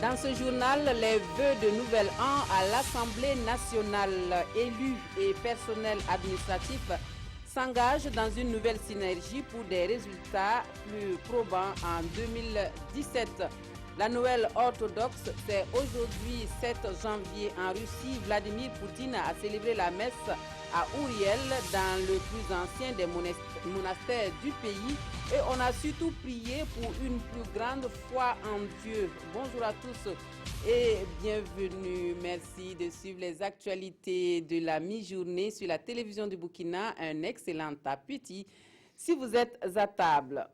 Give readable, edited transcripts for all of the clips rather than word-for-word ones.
Dans ce journal, les vœux de nouvel an à l'Assemblée nationale, élus et personnel administratif s'engagent dans une nouvelle synergie pour des résultats plus probants en 2017. La Noël orthodoxe, c'est aujourd'hui 7 janvier en Russie. Vladimir Poutine a célébré la messe à Ouriel, dans le plus ancien des monastères du pays. Et on a surtout prié pour une plus grande foi en Dieu. Bonjour à tous et bienvenue. Merci de suivre les actualités de la mi-journée sur la télévision du Burkina. Un excellent appétit si vous êtes à table.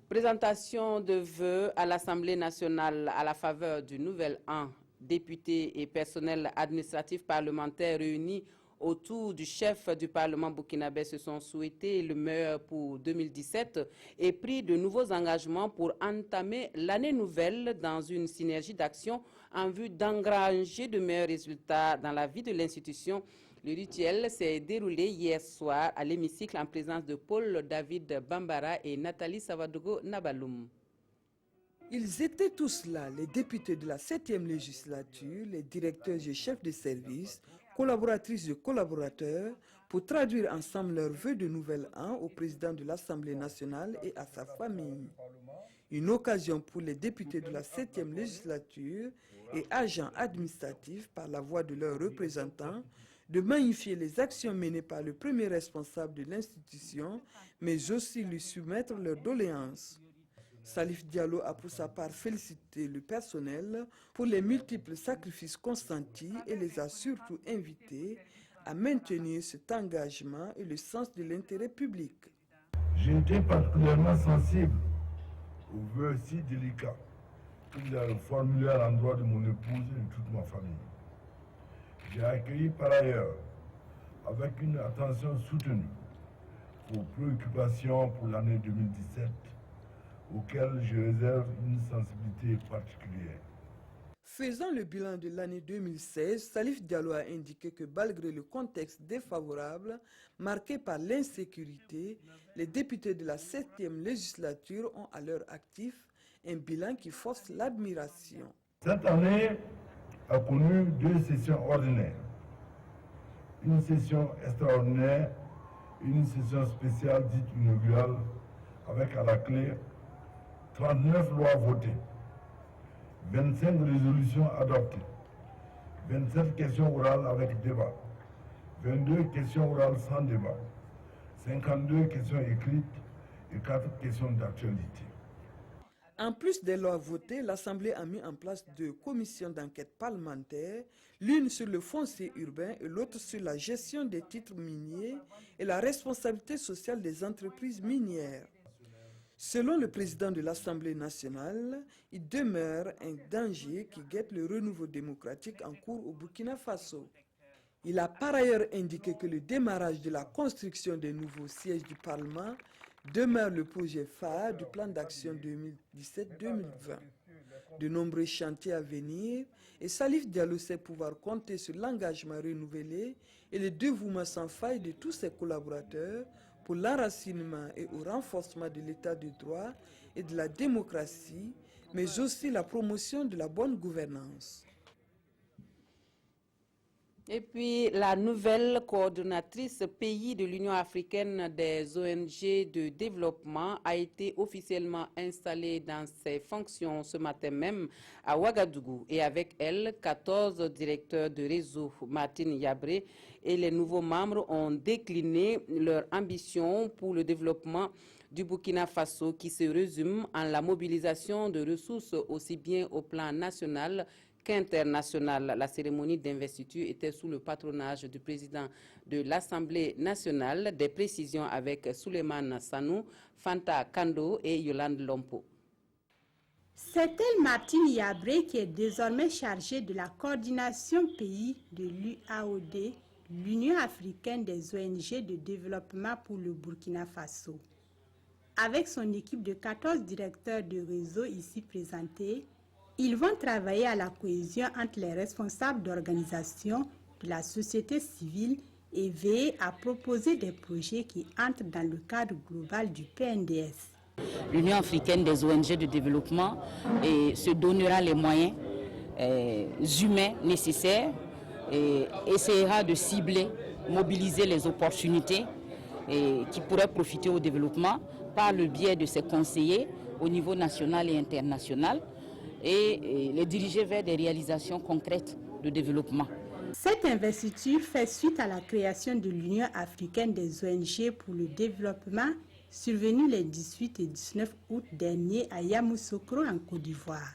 Présentation de vœux à l'Assemblée nationale à la faveur du nouvel an. Députés et personnel administratif parlementaire réunis autour du chef du Parlement burkinabé se sont souhaités le meilleur pour 2017 et pris de nouveaux engagements pour entamer l'année nouvelle dans une synergie d'action en vue d'engranger de meilleurs résultats dans la vie de l'institution. Le rituel s'est déroulé hier soir à l'hémicycle en présence de Paul David Bambara et Nathalie Savadogo Nabaloum. Ils étaient tous là, les députés de la 7e législature, les directeurs et chefs de service, collaboratrices et collaborateurs, pour traduire ensemble leurs vœux de nouvel an au président de l'Assemblée nationale et à sa famille. Une occasion pour les députés de la 7e législature et agents administratifs, par la voix de leurs représentants, de magnifier les actions menées par le premier responsable de l'institution, mais aussi lui soumettre leurs doléances. Salif Diallo a pour sa part félicité le personnel pour les multiples sacrifices consentis et les a surtout invités à maintenir cet engagement et le sens de l'intérêt public. J'ai été particulièrement sensible aux vœux si délicats qu'il a formulés à l'endroit de mon épouse et de toute ma famille. J'ai accueilli par ailleurs avec une attention soutenue vos préoccupations pour l'année 2017, auxquelles je réserve une sensibilité particulière. Faisant le bilan de l'année 2016, Salif Diallo a indiqué que malgré le contexte défavorable marqué par l'insécurité, les députés de la 7e législature ont à leur actif un bilan qui force l'admiration. Cette année a connu 2 sessions ordinaires, une session extraordinaire et une session spéciale dite inaugurale, avec à la clé 39 lois votées, 25 résolutions adoptées, 27 questions orales avec débat, 22 questions orales sans débat, 52 questions écrites et 4 questions d'actualité. En plus des lois votées, l'Assemblée a mis en place 2 commissions d'enquête parlementaires, l'une sur le foncier urbain et l'autre sur la gestion des titres miniers et la responsabilité sociale des entreprises minières. Selon le président de l'Assemblée nationale, il demeure un danger qui guette le renouveau démocratique en cours au Burkina Faso. Il a par ailleurs indiqué que le démarrage de la construction des nouveaux sièges du Parlement demeure le projet phare du plan d'action 2017-2020. De nombreux chantiers à venir et Salif Diallo sait pouvoir compter sur l'engagement renouvelé et le dévouement sans faille de tous ses collaborateurs pour l'enracinement et au renforcement de l'état de droit et de la démocratie, mais aussi la promotion de la bonne gouvernance. Et puis, la nouvelle coordonnatrice pays de l'Union africaine des ONG de développement a été officiellement installée dans ses fonctions ce matin même à Ouagadougou. Et avec elle, 14 directeurs de réseau. Martine Yabré et les nouveaux membres ont décliné leur ambition pour le développement du Burkina Faso qui se résume en la mobilisation de ressources aussi bien au plan national qu'international. La cérémonie d'investiture était sous le patronage du président de l'Assemblée nationale. Des précisions avec Souleymane Sanou, Fanta Kando et Yolande Lompo. C'est elle, Martine Yabré, qui est désormais chargée de la coordination pays de l'UAOD, l'Union africaine des ONG de développement pour le Burkina Faso. Avec son équipe de 14 directeurs de réseau ici présentés, ils vont travailler à la cohésion entre les responsables d'organisations de la société civile et veiller à proposer des projets qui entrent dans le cadre global du PNDS. L'Union africaine des ONG de développement se donnera les moyens humains nécessaires et essaiera de cibler, mobiliser les opportunités qui pourraient profiter au développement par le biais de ses conseillers au niveau national et international et les diriger vers des réalisations concrètes de développement. Cette investiture fait suite à la création de l'Union africaine des ONG pour le développement survenue les 18 et 19 août dernier à Yamoussoukro en Côte d'Ivoire.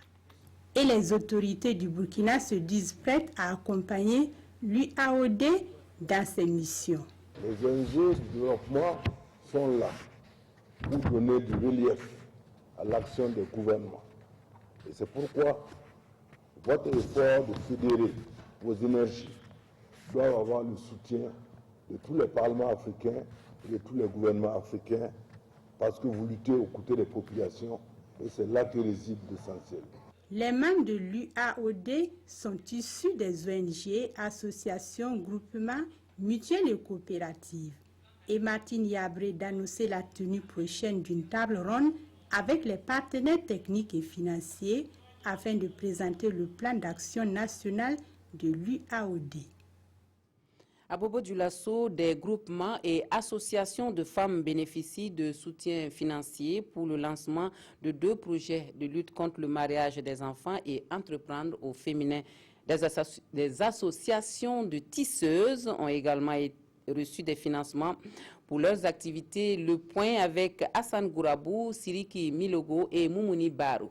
Et les autorités du Burkina se disent prêtes à accompagner l'UAOD dans ses missions. Les ONG de développement sont là pour donner du relief à l'action des gouvernements. Et c'est pourquoi votre effort de fédérer vos énergies doit avoir le soutien de tous les parlements africains et de tous les gouvernements africains parce que vous luttez aux côtés des populations et c'est là que réside l'essentiel. Les membres de l'UAOD sont issus des ONG, associations, groupements, mutuelles et coopératives. Et Martine Yabré d'annoncer la tenue prochaine d'une table ronde avec les partenaires techniques et financiers afin de présenter le plan d'action national de l'UAOD. À Bobo Dioulasso, des groupements et associations de femmes bénéficient de soutien financier pour le lancement de 2 projets de lutte contre le mariage des enfants et entreprendre au féminin. Des associations de tisseuses ont également reçu des financements pour leurs activités. Le point avec Hassan Gourabou, Siriki Milogo et Moumouni Barou.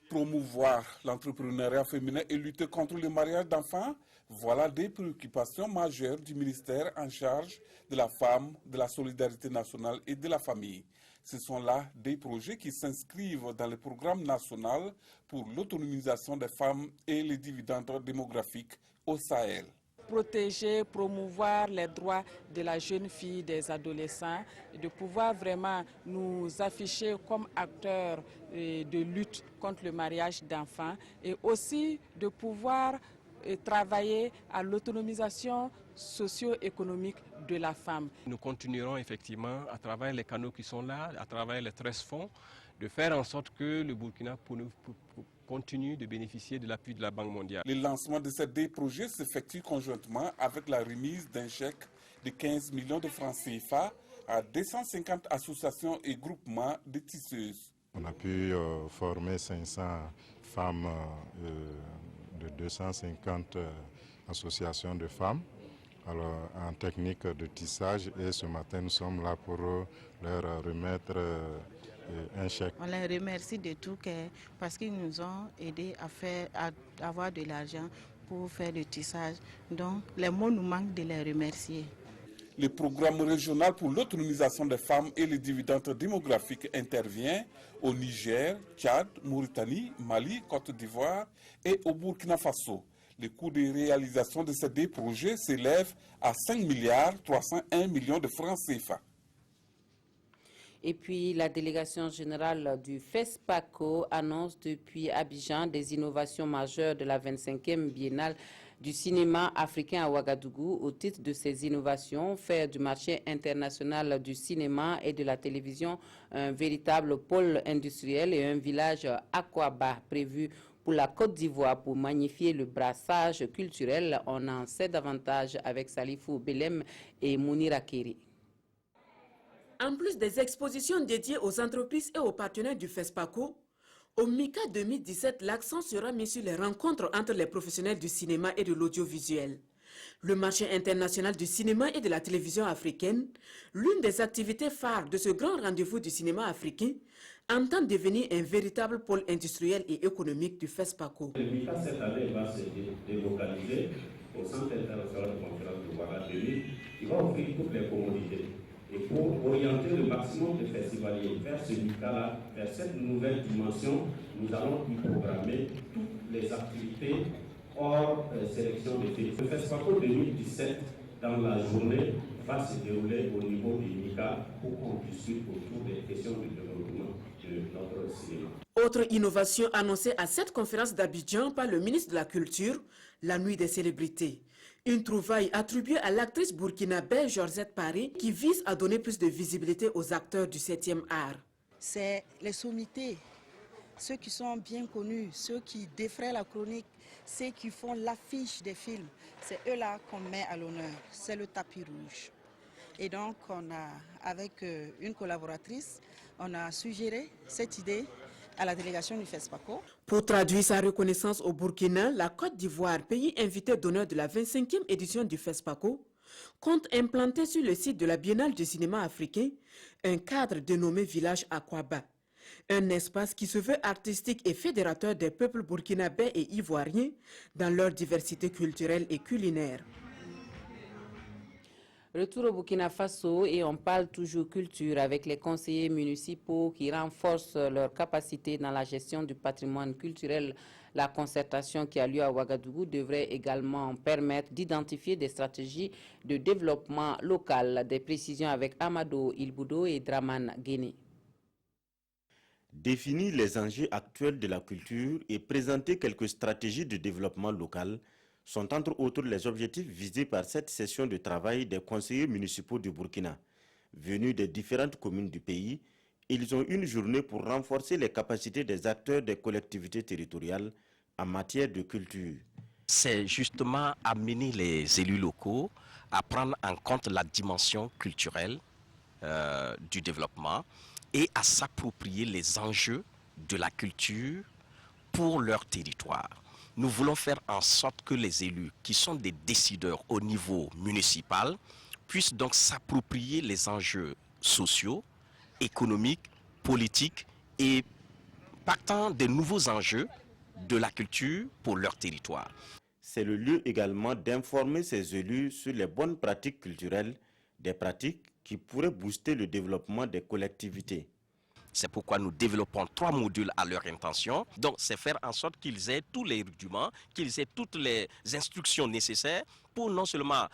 Promouvoir l'entrepreneuriat féminin et lutter contre le mariage d'enfants, voilà des préoccupations majeures du ministère en charge de la femme, de la solidarité nationale et de la famille. Ce sont là des projets qui s'inscrivent dans le programme national pour l'autonomisation des femmes et les dividendes démographiques au Sahel. Protéger, promouvoir les droits de la jeune fille, des adolescents, et de pouvoir vraiment nous afficher comme acteurs de lutte contre le mariage d'enfants et aussi de pouvoir travailler à l'autonomisation socio-économique de la femme. Nous continuerons effectivement à travers les canaux qui sont là, à travers les 13 fonds, de faire en sorte que le Burkina continue de bénéficier de l'appui de la Banque mondiale. Le lancement de ces 2 projets s'effectue conjointement avec la remise d'un chèque de 15 millions de francs CFA à 250 associations et groupements de tisseuses. On a pu former 500 femmes de 250 associations de femmes alors, en technique de tissage et ce matin nous sommes là pour leur remettre un chèque. On les remercie de tout cœur parce qu'ils nous ont aidés à avoir de l'argent pour faire le tissage. Donc les mots nous manquent de les remercier. Le programme régional pour l'autonomisation des femmes et les dividendes démographiques intervient au Niger, Tchad, Mauritanie, Mali, Côte d'Ivoire et au Burkina Faso. Le coût de réalisation de ces 2 projets s'élève à 5,301 milliards de francs CFA. Et puis, la délégation générale du FESPACO annonce depuis Abidjan des innovations majeures de la 25e biennale du cinéma africain à Ouagadougou. Au titre de ces innovations, faire du marché international du cinéma et de la télévision un véritable pôle industriel et un village Aquaba prévu pour la Côte d'Ivoire pour magnifier le brassage culturel. On en sait davantage avec Salifou Belem et Mounira Keri. En plus des expositions dédiées aux entreprises et aux partenaires du FESPACO, au MICA 2017, l'accent sera mis sur les rencontres entre les professionnels du cinéma et de l'audiovisuel. Le marché international du cinéma et de la télévision africaine, l'une des activités phares de ce grand rendez-vous du cinéma africain, entend devenir un véritable pôle industriel et économique du FESPACO. Le MICA cette année va se délocaliser au Centre international de conférence de Ouagadougou, qui va offrir toutes les commodités. Et pour orienter le maximum de festivaliers vers ce MICA-là, vers cette nouvelle dimension, nous allons y programmer toutes les activités hors sélection de films. Le FESPACO 2017, dans la journée, va se dérouler au niveau du MICA pour qu'on discute autour des questions du développement de notre cinéma. Autre innovation annoncée à cette conférence d'Abidjan par le ministre de la Culture, la Nuit des célébrités. Une trouvaille attribuée à l'actrice burkinabé Georgette Paris qui vise à donner plus de visibilité aux acteurs du 7e art. C'est les sommités, ceux qui sont bien connus, ceux qui défraient la chronique, ceux qui font l'affiche des films, c'est eux-là qu'on met à l'honneur. C'est le tapis rouge. Et donc, avec une collaboratrice, on a suggéré cette idée à la délégation du FESPACO. Pour traduire sa reconnaissance au Burkina, la Côte d'Ivoire, pays invité d'honneur de la 25e édition du FESPACO, compte implanter sur le site de la Biennale du cinéma africain un cadre dénommé Village Aquaba. Un espace qui se veut artistique et fédérateur des peuples burkinabés et ivoiriens dans leur diversité culturelle et culinaire. Retour au Burkina Faso et on parle toujours culture avec les conseillers municipaux qui renforcent leur capacité dans la gestion du patrimoine culturel. La concertation qui a lieu à Ouagadougou devrait également permettre d'identifier des stratégies de développement local. Des précisions avec Amado Ilboudo et Draman Guéné. Définir les enjeux actuels de la culture et présenter quelques stratégies de développement local sont entre autres les objectifs visés par cette session de travail des conseillers municipaux du Burkina. Venus des différentes communes du pays, ils ont une journée pour renforcer les capacités des acteurs des collectivités territoriales en matière de culture. C'est justement amener les élus locaux à prendre en compte la dimension culturelle du développement et à s'approprier les enjeux de la culture pour leur territoire. Nous voulons faire en sorte que les élus, qui sont des décideurs au niveau municipal, puissent donc s'approprier les enjeux sociaux, économiques, politiques et partant des nouveaux enjeux de la culture pour leur territoire. C'est le lieu également d'informer ces élus sur les bonnes pratiques culturelles, des pratiques qui pourraient booster le développement des collectivités. C'est pourquoi nous développons 3 modules à leur intention. Donc, c'est faire en sorte qu'ils aient tous les rudiments, qu'ils aient toutes les instructions nécessaires pour non seulement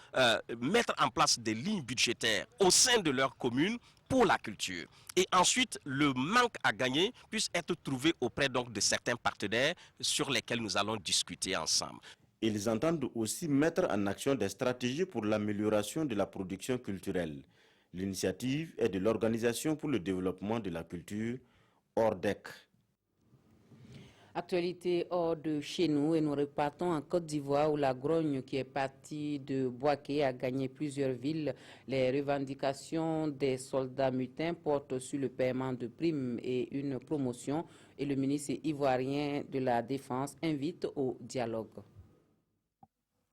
mettre en place des lignes budgétaires au sein de leur commune pour la culture. Et ensuite, le manque à gagner puisse être trouvé auprès donc de certains partenaires sur lesquels nous allons discuter ensemble. Ils entendent aussi mettre en action des stratégies pour l'amélioration de la production culturelle. L'initiative est de l'Organisation pour le développement de la culture, ORDEC. Actualité hors de chez nous et nous repartons en Côte d'Ivoire où la grogne qui est partie de Bouaké a gagné plusieurs villes. Les revendications des soldats mutins portent sur le paiement de primes et une promotion et le ministre ivoirien de la Défense invite au dialogue.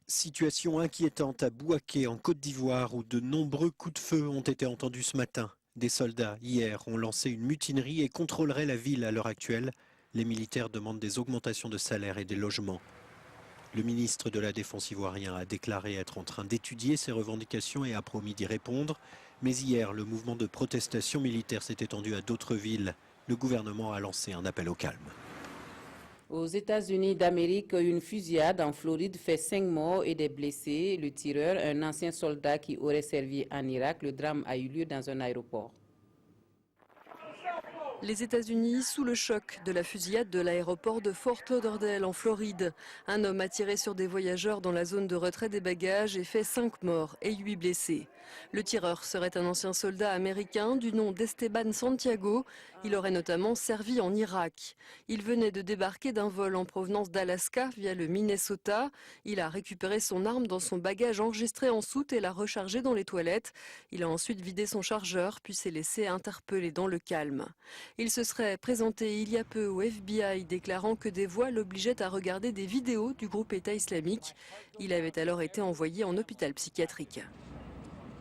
Situation inquiétante à Bouaké en Côte d'Ivoire où de nombreux coups de feu ont été entendus ce matin. Des soldats, hier, ont lancé une mutinerie et contrôleraient la ville à l'heure actuelle. Les militaires demandent des augmentations de salaire et des logements. Le ministre de la Défense ivoirien a déclaré être en train d'étudier ces revendications et a promis d'y répondre. Mais hier, le mouvement de protestation militaire s'est étendu à d'autres villes. Le gouvernement a lancé un appel au calme. Aux États-Unis d'Amérique, une fusillade en Floride fait 5 morts et des blessés. Le tireur, un ancien soldat qui aurait servi en Irak, le drame a eu lieu dans un aéroport. Les États-Unis sous le choc de la fusillade de l'aéroport de Fort Lauderdale en Floride. Un homme a tiré sur des voyageurs dans la zone de retrait des bagages et fait 5 morts et 8 blessés. Le tireur serait un ancien soldat américain du nom d'Esteban Santiago. Il aurait notamment servi en Irak. Il venait de débarquer d'un vol en provenance d'Alaska via le Minnesota. Il a récupéré son arme dans son bagage enregistré en soute et l'a rechargée dans les toilettes. Il a ensuite vidé son chargeur puis s'est laissé interpeller dans le calme. Il se serait présenté il y a peu au FBI déclarant que des voix l'obligeaient à regarder des vidéos du groupe État islamique. Il avait alors été envoyé en hôpital psychiatrique.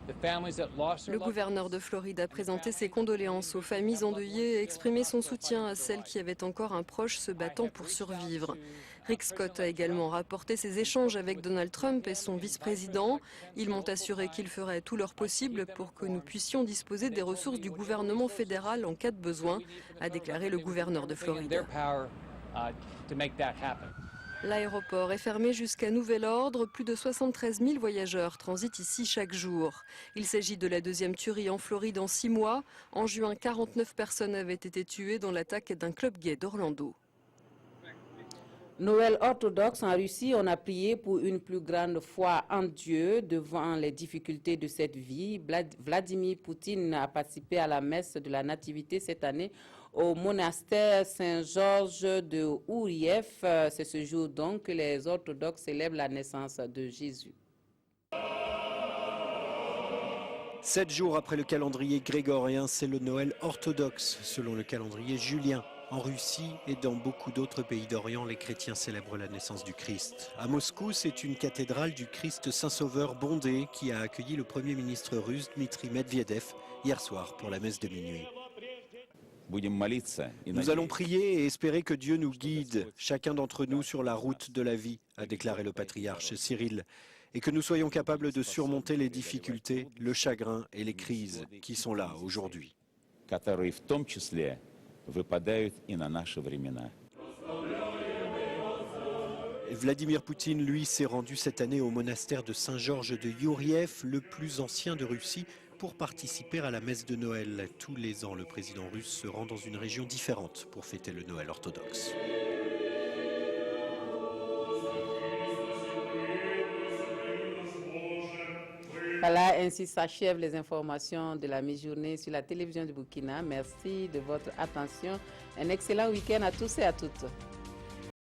Le gouverneur de Floride a présenté ses condoléances aux familles endeuillées et exprimé son soutien à celles qui avaient encore un proche se battant pour survivre. Rick Scott a également rapporté ses échanges avec Donald Trump et son vice-président. Ils m'ont assuré qu'ils feraient tout leur possible pour que nous puissions disposer des ressources du gouvernement fédéral en cas de besoin, a déclaré le gouverneur de Floride. L'aéroport est fermé jusqu'à nouvel ordre. Plus de 73 000 voyageurs transitent ici chaque jour. Il s'agit de la deuxième tuerie en Floride en 6 mois. En juin, 49 personnes avaient été tuées dans l'attaque d'un club gay d'Orlando. Noël orthodoxe en Russie, on a prié pour une plus grande foi en Dieu devant les difficultés de cette vie. Vladimir Poutine a participé à la messe de la Nativité cette année au monastère Saint-Georges de Ouriev. C'est ce jour donc que les orthodoxes célèbrent la naissance de Jésus. 7 jours après le calendrier grégorien, c'est le Noël orthodoxe, selon le calendrier julien. En Russie et dans beaucoup d'autres pays d'Orient, les chrétiens célèbrent la naissance du Christ. À Moscou, c'est une cathédrale du Christ Saint-Sauveur bondée qui a accueilli le Premier ministre russe Dmitri Medvedev hier soir pour la messe de minuit. Nous allons prier et espérer que Dieu nous guide, chacun d'entre nous sur la route de la vie, a déclaré le patriarche Cyril, et que nous soyons capables de surmonter les difficultés, le chagrin et les crises qui sont là aujourd'hui. Vladimir Poutine, lui, s'est rendu cette année au monastère de Saint-Georges de Youriev, le plus ancien de Russie, pour participer à la messe de Noël. Tous les ans, le président russe se rend dans une région différente pour fêter le Noël orthodoxe. Voilà, ainsi s'achèvent les informations de la mi-journée sur la télévision du Burkina. Merci de votre attention. Un excellent week-end à tous et à toutes.